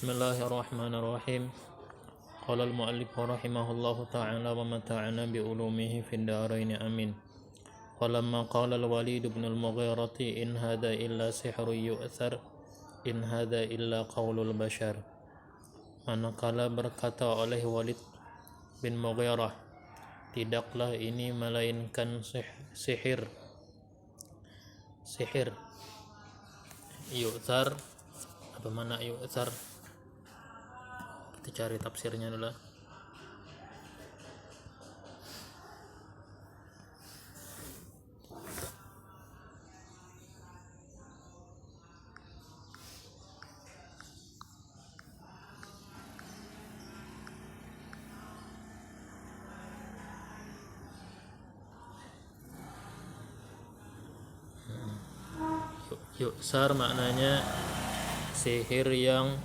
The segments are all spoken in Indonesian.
Bismillahirrahmanirrahim. Qala al-mu'allif rahimahullahu ta'ala wa mata'ana bi ulumihi fid dharain amin. Walamma qala al-Walid ibn al-Mughirah in hadha illa sihrun yu'thar in hadha illa qaulul bashar. Manakala berkata oleh Walid bin Mughirah, tidaklah ini melainkan sihir yu'thar. Apa mana yu'thar? Kita cari tafsirnya dulu. Yu'thar maknanya sihir yang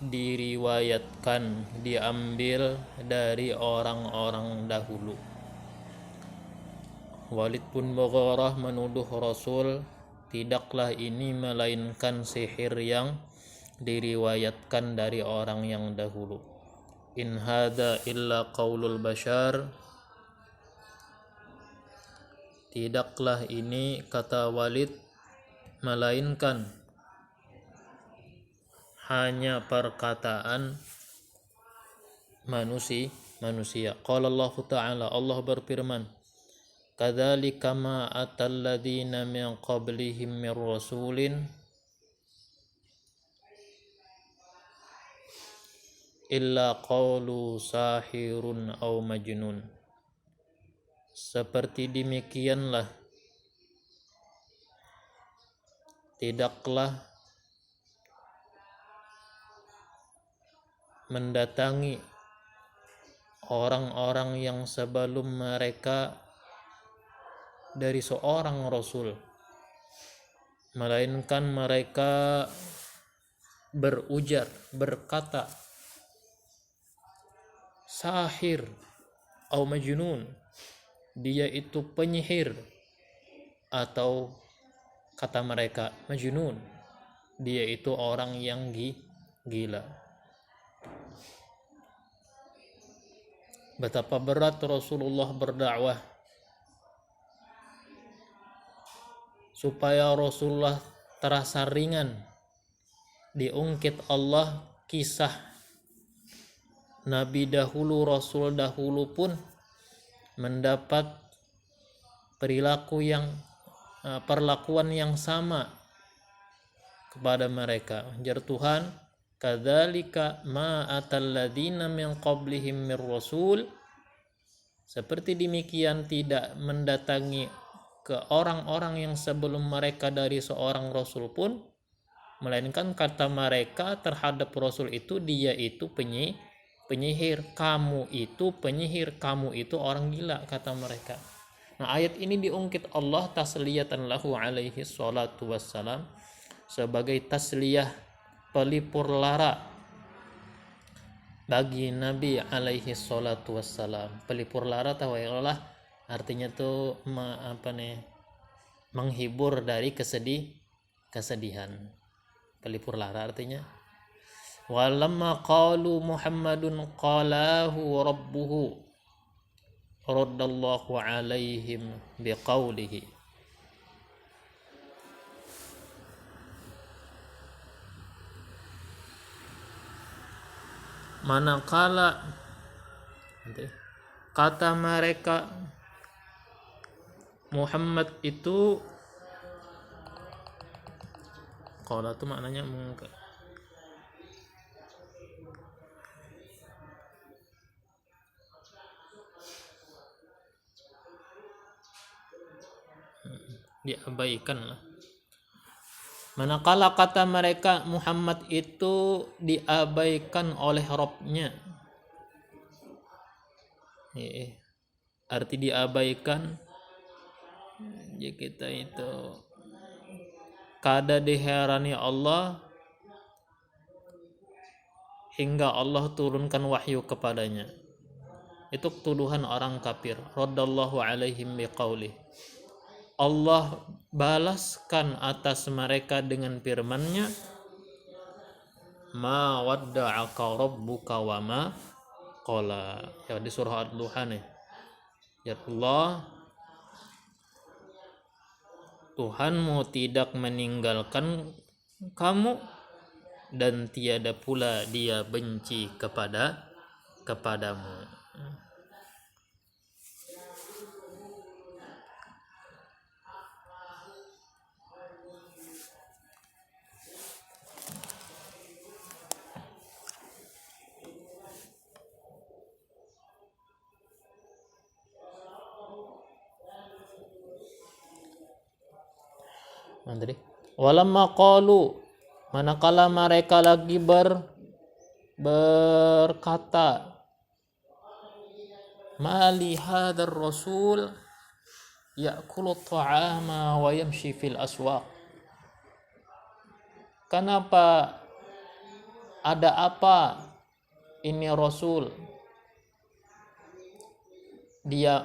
diriwayatkan, diambil dari orang-orang dahulu. Walid bin Mughirah menuduh Rasul, tidaklah ini melainkan sihir yang diriwayatkan dari orang yang dahulu. In hadza illa qaulul bashar, tidaklah ini, kata Walid, melainkan hanya perkataan manusia. Qala Allah Ta'ala, Allah berfirman, kadzalika ma atal ladzina min qablihim min rasulin illa qalu sahirun aw majnun. Seperti demikianlah tidaklah mendatangi orang-orang yang sebelum mereka dari seorang Rasul, melainkan mereka berujar, berkata sahir atau majnun, dia itu penyihir, atau kata mereka majnun, dia itu orang yang gila. Betapa berat Rasulullah berdakwah supaya Rasulullah terasa ringan. Diungkit Allah kisah Nabi dahulu, Rasul dahulu pun mendapat perlakuan yang sama kepada mereka. Jar Tuhan, kadzalika ma atal ladzina min qablihim mir rasul, seperti demikian tidak mendatangi ke orang-orang yang sebelum mereka dari seorang rasul pun, melainkan kata mereka terhadap rasul itu, dia itu penyihir, kamu itu penyihir, kamu itu orang gila, kata mereka. Nah, ayat ini diungkit Allah tasliyatan lahu alaihi salatu wassalam, sebagai tasliyah, pelipur lara bagi Nabi alaihi salatu wassalam. Pelipur lara tahu ya Allah, artinya tuh menghibur dari kesedihan. Pelipur lara artinya, walamma qalu Muhammadun qalahu rabbuhu raddallahu alaihim biqaulihi. Manakala kata mereka Muhammad itu, qala itu maknanya diabaikan lah. Manakala kata mereka Muhammad itu diabaikan oleh Rabb-nya. Arti diabaikan, ya kita itu kada diherani Allah hingga Allah turunkan wahyu kepadanya. Itu tuduhan orang kafir. Raddallahu alaihim biqaulih. Allah balaskan atas mereka dengan firman-Nya, ma wadda'aka rabbuka wa ma qala. Ya, di surah Ad-Duha nih. Ya Allah, Tuhanmu tidak meninggalkan kamu dan tiada pula dia benci kepadamu. Andri. Walamma qalu, manakala mereka lagi berkata, mali hadzal rasul ya'kulu ta'ama wa yamshi fil aswaq. Kenapa, ada apa ini rasul, dia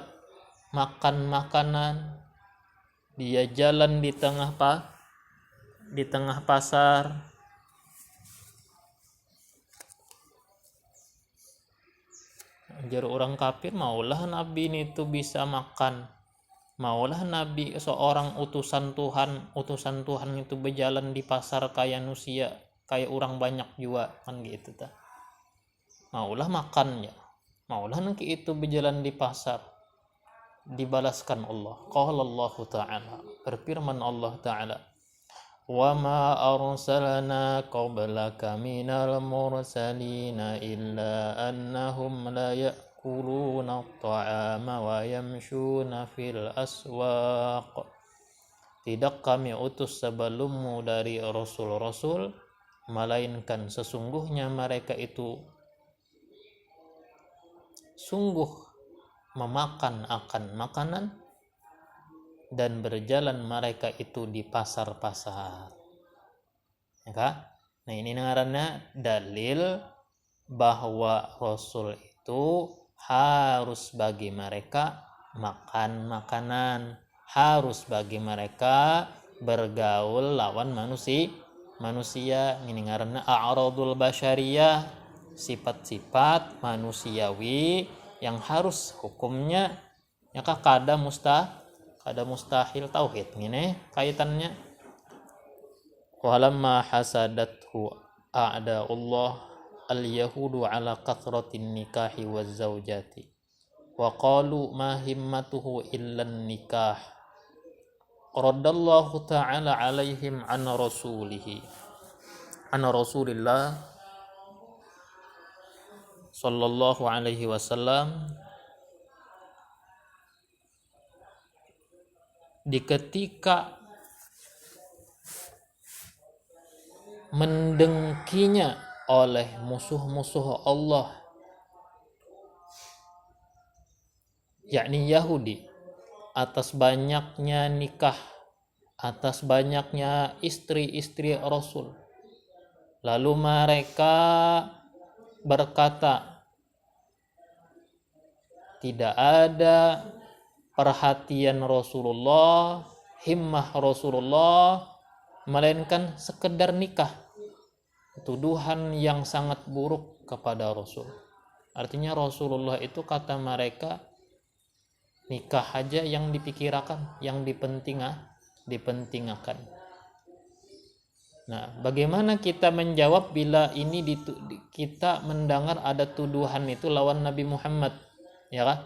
makan makanan, dia jalan di tengah pasar. Jar orang kafir, maulah nabi ini tuh bisa makan, maulah nabi seorang utusan Tuhan itu berjalan di pasar kayak manusia, kayak orang banyak juga kan gitu ta. Maulah makannya, maulah nanti itu berjalan di pasar. Dibalaskan Allah. Qala Allah Ta'ala, berfirman Allah Ta'ala, wa ma arsalna qablaka minal mursalina illa annahum la ya'kuluna at-ta'ama wa yamshuna fil aswaq. Tidak kami utus sebelummu dari rasul-rasul, melainkan sesungguhnya mereka itu sungguh memakan akan makanan dan berjalan mereka itu di pasar-pasar. Ya, nah ini ngaranna dalil bahwa Rasul itu harus bagi mereka makan makanan, harus bagi mereka bergaul lawan manusia. Ini ngaranna a'radul basyariyah, sifat-sifat manusiawi yang harus hukumnya nyaka kada mustahil tauhid ngene kaitannya. Walamma hasadathu a'da Allah al-yahudu ala kathratin nikahi waz zaujati wa qalu ma himmatuhu illa nikah raddallahu ta'ala alaihim an rasulillah sallallahu alaihi wasallam, di ketika mendengkinya oleh musuh-musuh Allah, yakni Yahudi, atas banyaknya nikah, atas banyaknya istri-istri Rasul. Lalu mereka berkata, tidak ada perhatian Rasulullah, himmah Rasulullah, melainkan sekedar nikah. Tuduhan yang sangat buruk kepada Rasul. Artinya Rasulullah itu, kata mereka, nikah aja yang dipikirkan, yang dipentingkan. Nah, bagaimana kita menjawab bila ini kita mendengar ada tuduhan itu lawan Nabi Muhammad, ya kan?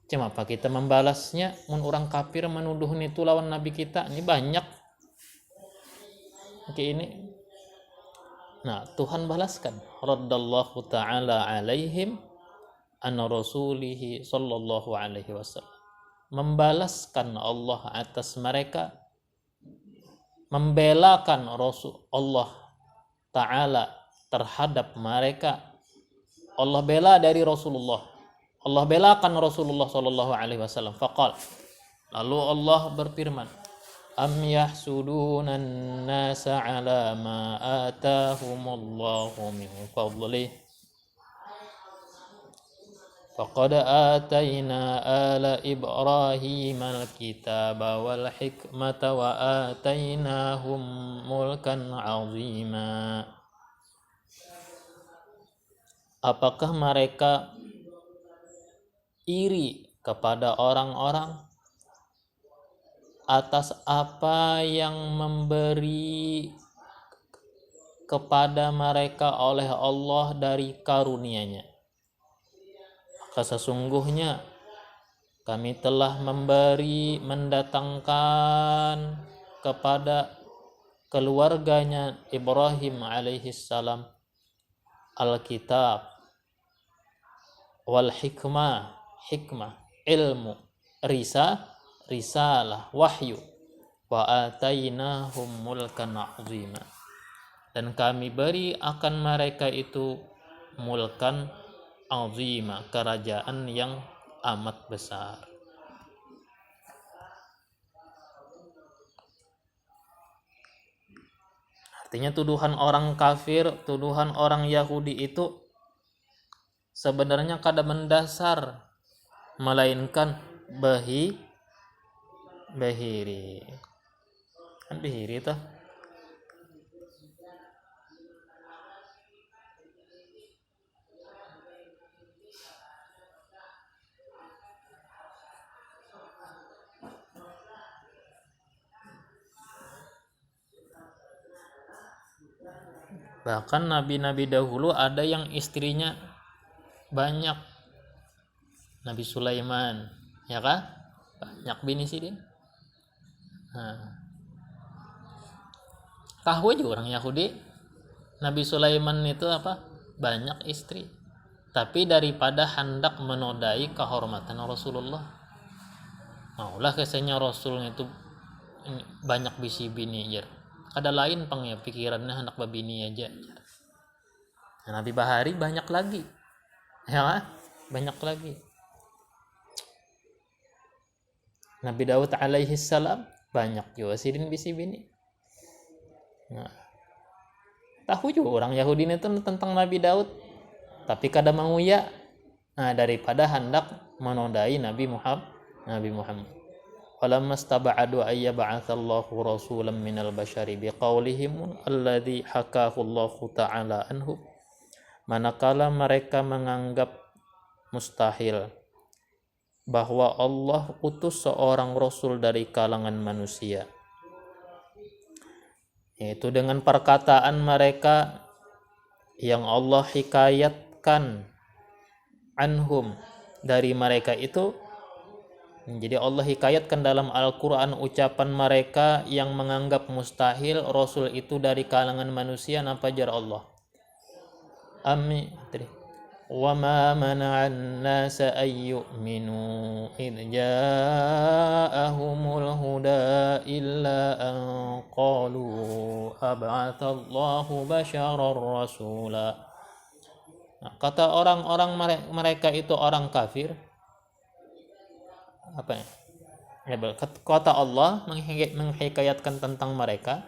Cuma apa kita membalasnya? Mun orang kafir menuduh itu lawan Nabi kita, ini banyak. Oke, ini. Nah, Tuhan balaskan, raddallahu ta'ala alaihim an rasulihi sallallahu alaihi wasallam. Membalaskan Allah atas mereka, membelakan Rasul Allah Ta'ala terhadap mereka. Allah bela dari Rasulullah, Allah belakan Rasulullah sallallahu alaihi wasallam. Faqal, lalu Allah berfirman, am yahsudunan nasa ala ma atahumullahu min fadlih faqad atayna ala Ibrahim al-kitaba wal hikmata wa atainahum mulkan azima. Apakah mereka iri kepada orang-orang atas apa yang memberi kepada mereka oleh Allah dari karunia-Nya? Maka sesungguhnya kami telah mendatangkan kepada keluarganya Ibrahim alaihissalam Alkitab wal hikmah, ilmu, risalah, wahyu, wa atainahum mulkan azima, dan kami beri akan mereka itu mulkan azima, kerajaan yang amat besar. Artinya tuduhan orang kafir, tuduhan orang Yahudi itu sebenarnya kada mendasar, melainkan bahiri. Kan bahiri tuh. Bahkan nabi-nabi dahulu ada yang istrinya banyak. Nabi Sulaiman, ya kan? Banyak bini sih dia. Tahu aja orang Yahudi, Nabi Sulaiman itu apa? Banyak istri. Tapi daripada hendak menodai kehormatan Rasulullah, maulah kesannya Rasul itu banyak bisi bini aja. Ada lain ya pikirannya hendak babini aja. Nah, Nabi Bahari banyak lagi. Ya, banyak lagi. Nabi Daud alaihi salam banyak juga sidin bisi bini. Nah, tahu juga orang Yahudi itu tentang Nabi Daud, tapi kada mau ya. Nah, daripada hendak menodai Nabi Muhammad. Falamma staba'adu ayya ba'athallahu rasulan minal bashari biqaulihim alladhi hakahu Allahu ta'ala anhu, manakala mereka menganggap mustahil bahwa Allah utus seorang rasul dari kalangan manusia, yaitu dengan perkataan mereka yang Allah hikayatkan anhum dari mereka itu. Jadi Allah hikayatkan dalam Al-Quran ucapan mereka yang menganggap mustahil Rasul itu dari kalangan manusia. Napa jar Allah? Wa ma mana'an nasa ayyu'minu idh ja'ahumul huda illa an qalu ab'athallahu basharar rasula. Nah, kata orang-orang mereka itu orang kafir, apa ya? Kata Allah menghikayatkan tentang mereka,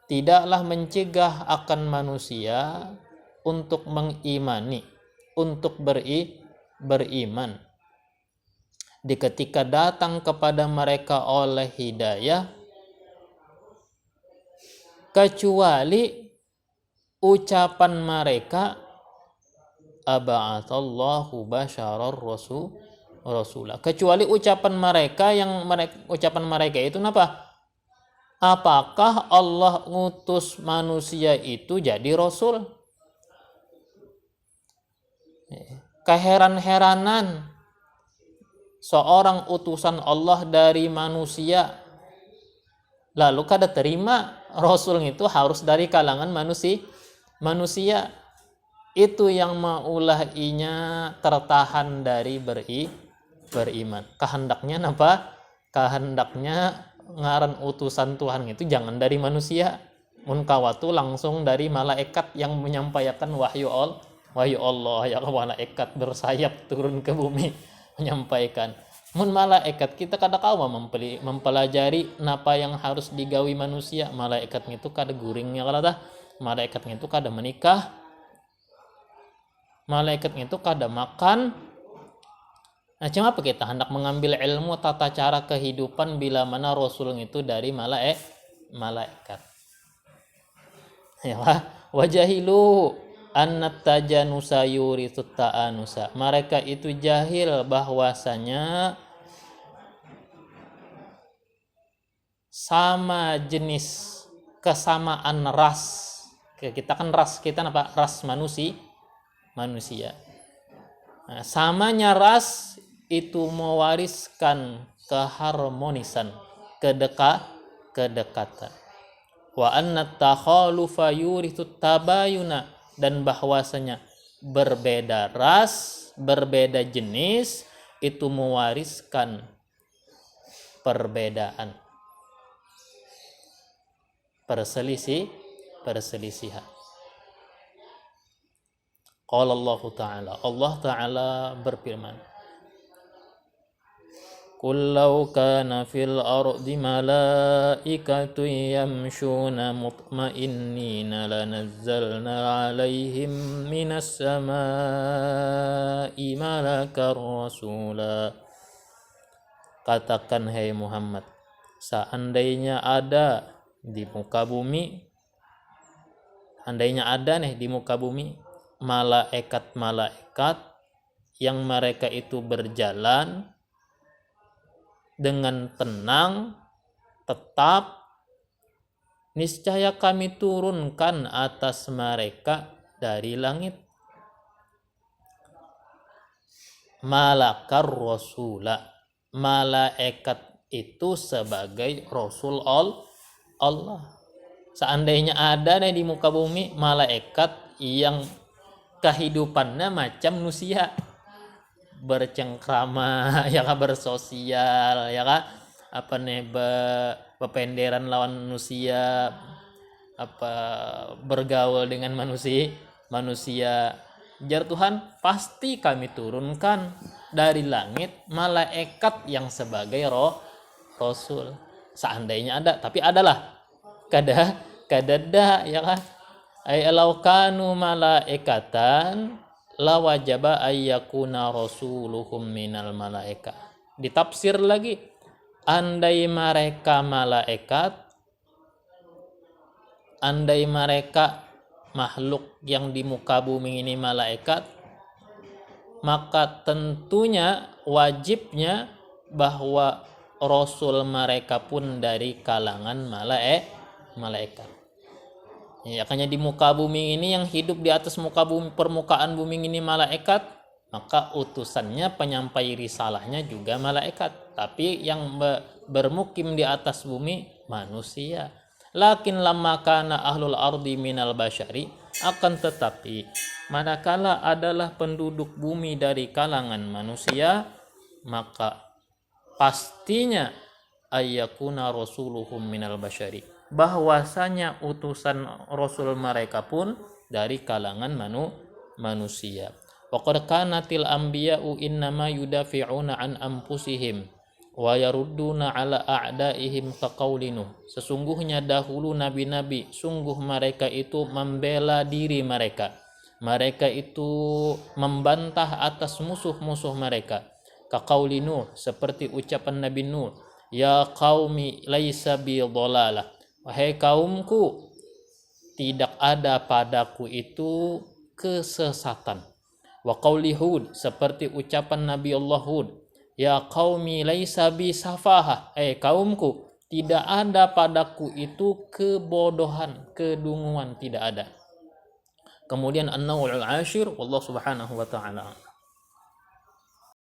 tidaklah mencegah akan manusia untuk mengimani, untuk beriman di ketika datang kepada mereka oleh hidayah, kecuali ucapan mereka aba'athallahu basharar rasulah, kecuali ucapan mereka itu apa? Apakah Allah ngutus manusia itu jadi rasul? Keheran-heranan seorang utusan Allah dari manusia, lalu kada terima rasul itu harus dari kalangan manusia. Itu yang maulahinya tertahan dari beriman. Kehendaknya apa? Kehendaknya ngaran utusan Tuhan itu jangan dari manusia. Munkawatu langsung dari malaikat yang menyampaikan wahyu Allah, ya malaikat bersayap turun ke bumi menyampaikan. Mun malaikat kita kada kawa mempelajari napa yang harus digawi manusia. Malaikatnya itu kada guringnya kada, malaikatnya itu kada menikah, malaikatnya itu kada makan. Nah, cuma apa kita hendak mengambil ilmu tata cara kehidupan bila mana Rasul itu dari malaikat. Ya, wajahilu annat tajanusa yuritut ta'anusa. Mereka itu jahil bahwasanya sama jenis, kesamaan ras. Kita kan ras, kita apa? Ras manusia. Nah, samanya ras itu mewariskan keharmonisan, kedekatan. Wa annat takhalufa yuritut tabayuna, dan bahwasanya berbeda ras, berbeda jenis itu mewariskan perbedaan, perselisihan. Qala Allah Ta'ala berfirman, Qul law kana fil ardi malaikatun yamshuna mutmainnina lanazzalna alaihim minas samai malakar rasula. Katakan hai Muhammad, seandainya ada di muka bumi, malaikat-malaikat yang mereka itu berjalan dengan tenang, tetap, niscaya kami turunkan atas mereka dari langit malakar rasula. Malaikat itu sebagai rasul Allah. Seandainya ada di muka bumi malaikat yang kehidupannya macam manusia, bercengkrama, ya kan, bersosial, ya kan, bependeran lawan manusia, bergaul dengan manusia. Jar Tuhan, pasti kami turunkan dari langit malaikat yang sebagai rasul. Seandainya ada, tapi adalah kadada, ya kan. Ay law kanu malaikatan lawajaba ayyakuna rasuluhum minal malaika. Ditafsir lagi, andai mereka makhluk yang di muka bumi ini malaikat, maka tentunya wajibnya bahwa rasul mereka pun dari kalangan malaikat. Ya, makanya di muka bumi ini yang hidup di atas permukaan bumi ini malaikat, maka utusannya, penyampai risalahnya juga malaikat. Tapi yang bermukim di atas bumi manusia. Lakin lamma kana ahlul ardi minal basyari, akan tetapi manakala adalah penduduk bumi dari kalangan manusia, maka pastinya ayyakuna rasuluhum minal basyari, bahwasanya utusan rasul mereka pun dari kalangan manusia. Wa qad kanatil anbiya'u innama yudafi'una an anfusihim wa yarudduna ala a'daihim kaqaulinu. Sesungguhnya dahulu nabi-nabi, sungguh mereka itu membela diri mereka. Mereka itu membantah atas musuh-musuh mereka. Kaqauli Nuh, seperti ucapan Nabi Nuh, ya qaumi laisa bi dhalalah. Wahai kaumku, tidak ada padaku itu kesesatan. Wa qauli Hud, seperti ucapan Nabi Allah Hud, ya qaumi laisa bi safahah. Kaumku, tidak ada padaku itu kebodohan, kedunguan, tidak ada. Kemudian An-Naw'ul Ashir, wallahu subhanahu wa ta'ala.